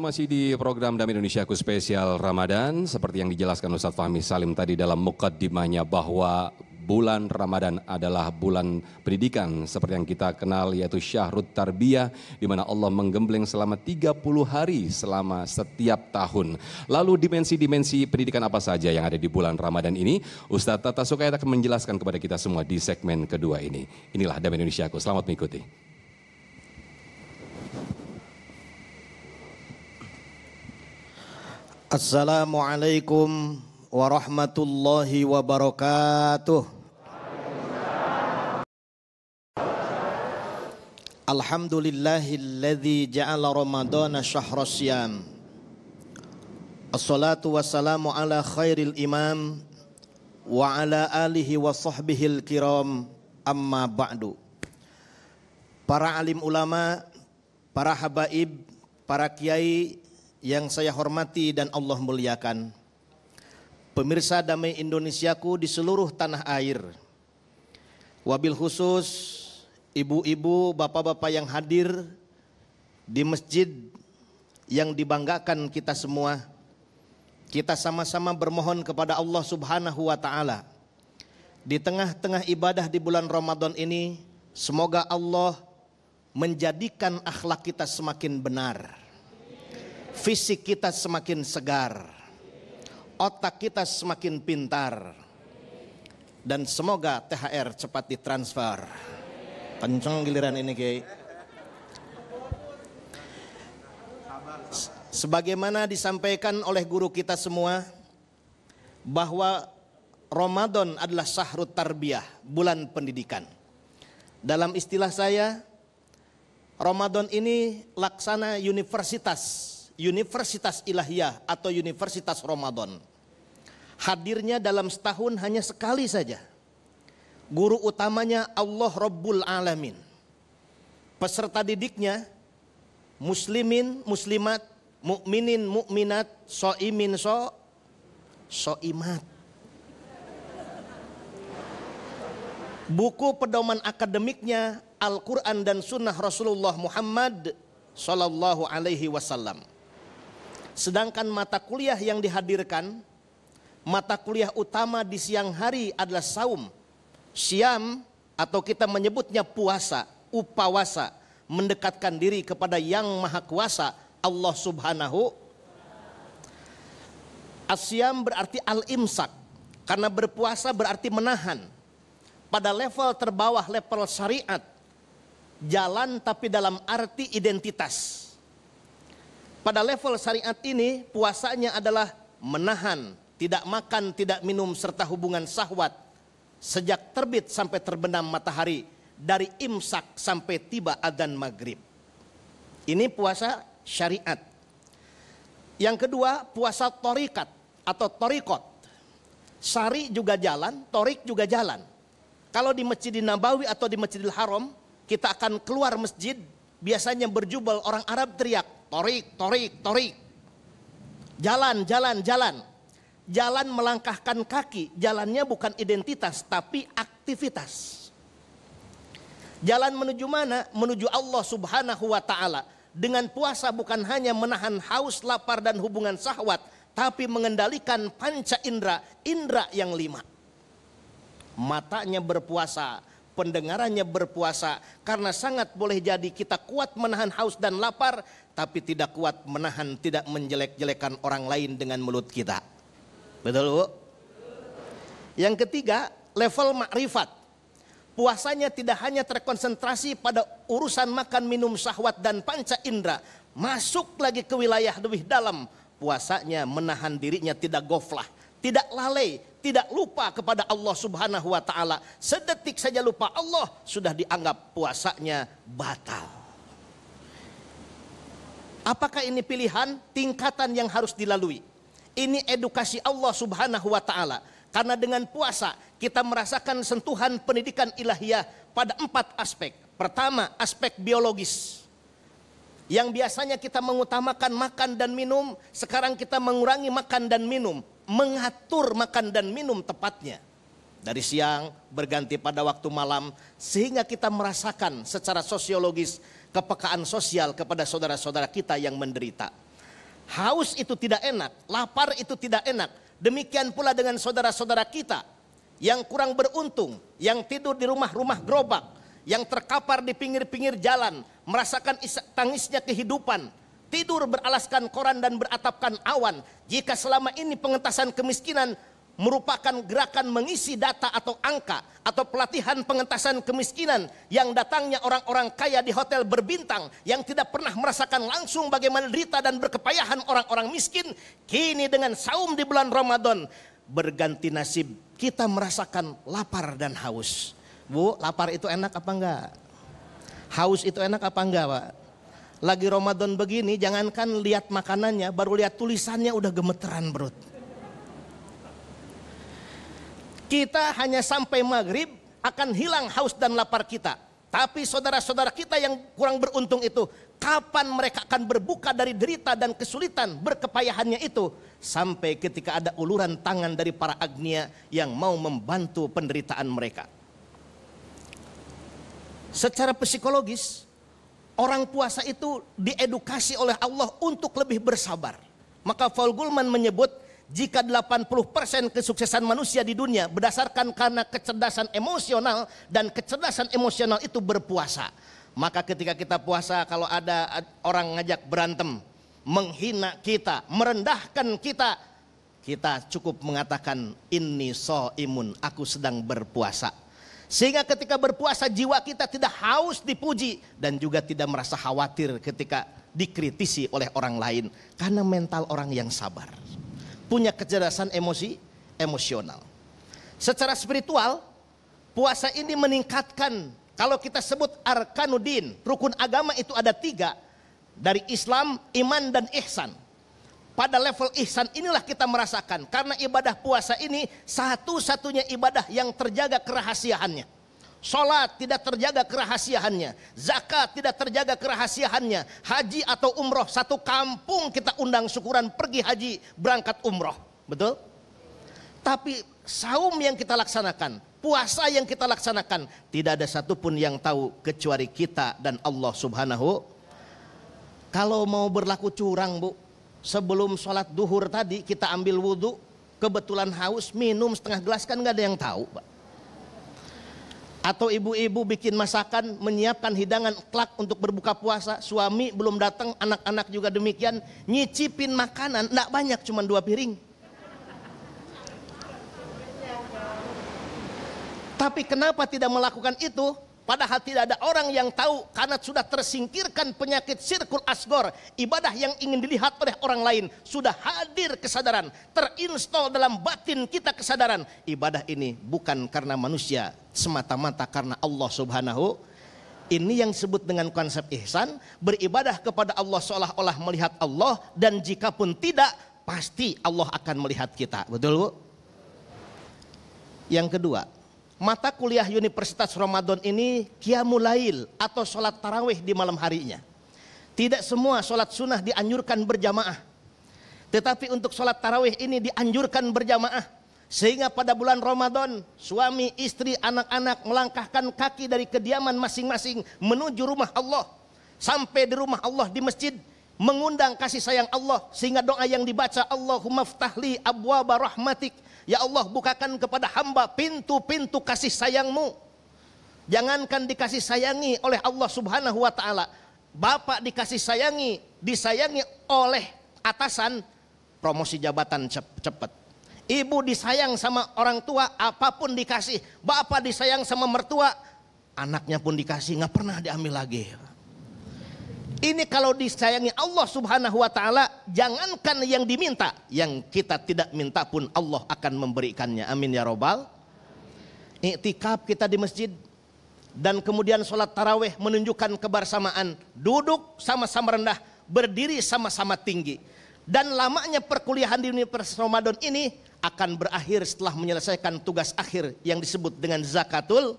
masih di program Damai Indonesiaku spesial Ramadan. Seperti yang dijelaskan Ustadz Fahmi Salim tadi dalam mukaddimahnya bahwa bulan Ramadan adalah bulan pendidikan seperti yang kita kenal, yaitu Syahrut Tarbiyah, di mana Allah menggembleng selama 30 hari selama setiap tahun. Lalu dimensi-dimensi pendidikan apa saja yang ada di bulan Ramadan ini? Ustadz Tata Sukayat akan menjelaskan kepada kita semua di segmen kedua ini. Inilah Damai Indonesiaku, selamat mengikuti. Assalamualaikum warahmatullahi wabarakatuh. Alhamdulillahilladzi ja'ala ramadana syahra syiyam. Assalatu wassalamu ala khairil imam wa ala alihi wa sahbihil kiram, amma ba'du. Para alim ulama, para habaib, para kiai yang saya hormati dan Allah muliakan, pemirsa Damai Indonesiaku di seluruh tanah air, wabil khusus ibu-ibu, bapak-bapak yang hadir di masjid yang dibanggakan kita semua. Kita sama-sama bermohon kepada Allah Subhanahu wa Ta'ala, di tengah-tengah ibadah di bulan Ramadan ini, semoga Allah menjadikan akhlak kita semakin benar, fisik kita semakin segar, otak kita semakin pintar, dan semoga THR cepat ditransfer. Kenceng giliran ini, Kiai. Sebagaimana disampaikan oleh guru kita semua, bahwa Ramadan adalah Syahrut Tarbiyah, bulan pendidikan. Dalam istilah saya, Ramadan ini laksana Universitas Ilahiyah atau Universitas Ramadan. Hadirnya dalam setahun hanya sekali saja. Guru utamanya Allah Rabbul Alamin. Peserta didiknya muslimin, muslimat, mukminin, mukminat, soimin, soimat. Buku pedoman akademiknya Al-Quran dan Sunnah Rasulullah Muhammad Sallallahu Alaihi Wasallam. Sedangkan mata kuliah yang dihadirkan, mata kuliah utama di siang hari adalah saum, syam, atau kita menyebutnya puasa, upawasa, mendekatkan diri kepada yang maha kuasa, Allah Subhanahu. Asyam berarti al-imsak, karena berpuasa berarti menahan. Pada level terbawah, level syariat, jalan tapi dalam arti identitas. Pada level syariat ini, puasanya adalah menahan, tidak makan, tidak minum, serta hubungan syahwat sejak terbit sampai terbenam matahari, dari imsak sampai tiba adzan maghrib. Ini puasa syariat. Yang kedua, puasa torikat atau torikot. Syari juga jalan, torik juga jalan. Kalau di Masjidil Nabawi atau di Masjidil Haram, kita akan keluar masjid, biasanya berjubel, orang Arab teriak, torik, torik, torik. Jalan, jalan, jalan. Jalan melangkahkan kaki, jalannya bukan identitas tapi aktivitas. Jalan menuju mana? Menuju Allah Subhanahu wa Ta'ala. Dengan puasa bukan hanya menahan haus, lapar dan hubungan syahwat, tapi mengendalikan panca indera, indera yang 5. Matanya berpuasa, pendengarannya berpuasa, karena sangat boleh jadi kita kuat menahan haus dan lapar, tapi tidak kuat menahan tidak menjelek-jelekan orang lain dengan mulut kita. Betul, Bu? Yang ketiga, level makrifat. Puasanya tidak hanya terkonsentrasi pada urusan makan, minum, syahwat dan panca indera, masuk lagi ke wilayah lebih dalam. Puasanya menahan dirinya tidak goflah, tidak lalai, tidak lupa kepada Allah Subhanahu wa Ta'ala. Sedetik saja lupa Allah, sudah dianggap puasanya batal. Apakah ini pilihan? Tingkatan yang harus dilalui. Ini edukasi Allah Subhanahu wa Ta'ala. Karena dengan puasa kita merasakan sentuhan pendidikan ilahiyah pada 4 aspek. Pertama, aspek biologis. Yang biasanya kita mengutamakan makan dan minum, sekarang kita mengurangi makan dan minum, mengatur makan dan minum tepatnya. Dari siang berganti pada waktu malam, sehingga kita merasakan secara sosiologis kepekaan sosial kepada saudara-saudara kita yang menderita. Haus itu tidak enak, lapar itu tidak enak. Demikian pula dengan saudara-saudara kita yang kurang beruntung, yang tidur di rumah-rumah gerobak, yang terkapar di pinggir-pinggir jalan, merasakan isak tangisnya kehidupan, tidur beralaskan koran dan beratapkan awan. Jika selama ini pengentasan kemiskinan merupakan gerakan mengisi data atau angka, atau pelatihan pengentasan kemiskinan yang datangnya orang-orang kaya di hotel berbintang yang tidak pernah merasakan langsung bagaimana derita dan berkepayahan orang-orang miskin, kini dengan saum di bulan Ramadan berganti nasib, kita merasakan lapar dan haus. Bu, lapar itu enak apa enggak? Haus itu enak apa enggak, Pak? Lagi Ramadan begini, jangankan lihat makanannya, baru lihat tulisannya udah gemeteran perut. Kita hanya sampai maghrib akan hilang haus dan lapar kita. Tapi saudara-saudara kita yang kurang beruntung itu, kapan mereka akan berbuka dari derita dan kesulitan berkepayahannya itu? Sampai ketika ada uluran tangan dari para agnia yang mau membantu penderitaan mereka. Secara psikologis, orang puasa itu diedukasi oleh Allah untuk lebih bersabar. Maka Paul Gulman menyebut, jika 80% kesuksesan manusia di dunia berdasarkan karena kecerdasan emosional, dan kecerdasan emosional itu berpuasa. Maka ketika kita puasa, kalau ada orang ngajak berantem, menghina kita, merendahkan kita, kita cukup mengatakan inni shaimun, aku sedang berpuasa. Sehingga ketika berpuasa jiwa kita tidak haus dipuji dan juga tidak merasa khawatir ketika dikritisi oleh orang lain, karena mental orang yang sabar, punya kecerdasan emosional. Secara spiritual, puasa ini meningkatkan, kalau kita sebut arkanuddin, rukun agama itu ada 3, dari Islam, iman dan ihsan. Pada level ihsan inilah kita merasakan, karena ibadah puasa ini satu-satunya ibadah yang terjaga kerahasiaannya. Sholat tidak terjaga kerahasiaannya, zakat tidak terjaga kerahasiaannya, haji atau umroh satu kampung kita undang syukuran pergi haji berangkat umroh, betul? Tapi saum yang kita laksanakan, puasa yang kita laksanakan, tidak ada satupun yang tahu kecuali kita dan Allah Subhanahu. Kalau mau berlaku curang, Bu, sebelum sholat duhur tadi kita ambil wudhu, kebetulan haus, minum setengah gelas, kan nggak ada yang tahu, Pak. Atau ibu-ibu bikin masakan, menyiapkan hidangan kelak untuk berbuka puasa, suami belum datang, anak-anak juga demikian, nyicipin makanan, enggak banyak, cuma 2 piring. Tapi kenapa tidak melakukan itu? Padahal tidak ada orang yang tahu, karena sudah tersingkirkan penyakit sirkul asgor. Ibadah yang ingin dilihat oleh orang lain, sudah hadir kesadaran, terinstall dalam batin kita kesadaran. Ibadah ini bukan karena manusia, semata-mata karena Allah Subhanahu. Ini yang disebut dengan konsep ihsan, beribadah kepada Allah seolah-olah melihat Allah, dan jika pun tidak, pasti Allah akan melihat kita. Betul, Bu? Yang kedua, mata kuliah Universitas Ramadan ini qiyamul lail atau sholat tarawih di malam harinya. Tidak semua sholat sunnah dianjurkan berjamaah, tetapi untuk sholat tarawih ini dianjurkan berjamaah. Sehingga pada bulan Ramadan, suami, istri, anak-anak melangkahkan kaki dari kediaman masing-masing menuju rumah Allah. Sampai di rumah Allah di masjid, mengundang kasih sayang Allah, sehingga doa yang dibaca, Allahumma ftahli abwaba rahmatik, ya Allah bukakan kepada hamba pintu-pintu kasih sayangmu. Jangankan dikasih sayangi oleh Allah Subhanahu wa ta'ala, bapak dikasih sayangi, disayangi oleh atasan, promosi jabatan cepat. Ibu disayang sama orang tua, apapun dikasih. Bapak disayang sama mertua, anaknya pun dikasih, nggak pernah diambil lagi. Ini kalau disayangi Allah Subhanahu wa ta'ala, jangankan yang diminta, yang kita tidak minta pun Allah akan memberikannya. Amin ya robbal. Iktikaf kita di masjid, dan kemudian sholat tarawih menunjukkan kebersamaan, duduk sama-sama rendah, berdiri sama-sama tinggi. Dan lamanya perkuliahan di Universitas Ramadan ini akan berakhir setelah menyelesaikan tugas akhir yang disebut dengan zakatul,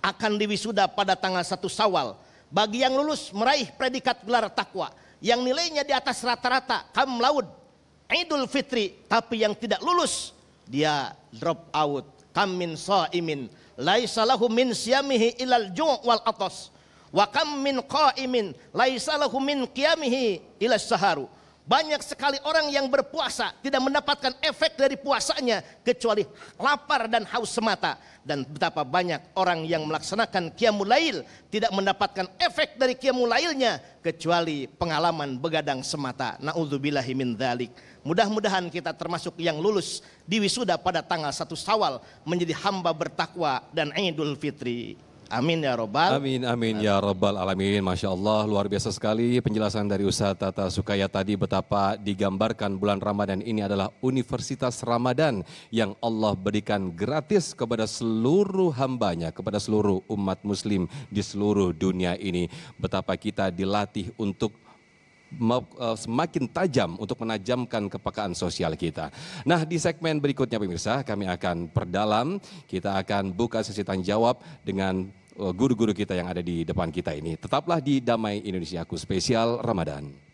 akan diwisuda pada tanggal 1 Syawal. Bagi yang lulus meraih predikat gelar takwa yang nilainya di atas rata-rata kam laud Idul Fitri, tapi yang tidak lulus dia drop out, kam min shaimin laisa lahu min siyamihi ilal ju' wal atas, wa kam min qaimin laisa lahu min qiyamihi ilas saharu, Banyak sekali orang yang berpuasa tidak mendapatkan efek dari puasanya kecuali lapar dan haus semata. Dan betapa banyak orang yang melaksanakan qiyamul lail tidak mendapatkan efek dari qiyamul lailnya kecuali pengalaman begadang semata. Na'udzubillahi min dzalik. Mudah-mudahan kita termasuk yang lulus di wisuda pada tanggal 1 Syawal menjadi hamba bertakwa dan Idul Fitri. Amin ya robbal. Amin, amin ya rabbal alamin. Masya Allah, luar biasa sekali penjelasan dari Ustaz Tata Sukaya tadi, betapa digambarkan bulan Ramadan ini adalah Universitas Ramadan yang Allah berikan gratis kepada seluruh hambanya, kepada seluruh umat muslim di seluruh dunia ini. Betapa kita dilatih untuk semakin tajam untuk menajamkan kepekaan sosial kita. Nah, di segmen berikutnya pemirsa kami akan perdalam, kita akan buka sesi tanya jawab dengan guru-guru kita yang ada di depan kita ini. Tetaplah di Damai Indonesiaku spesial Ramadan.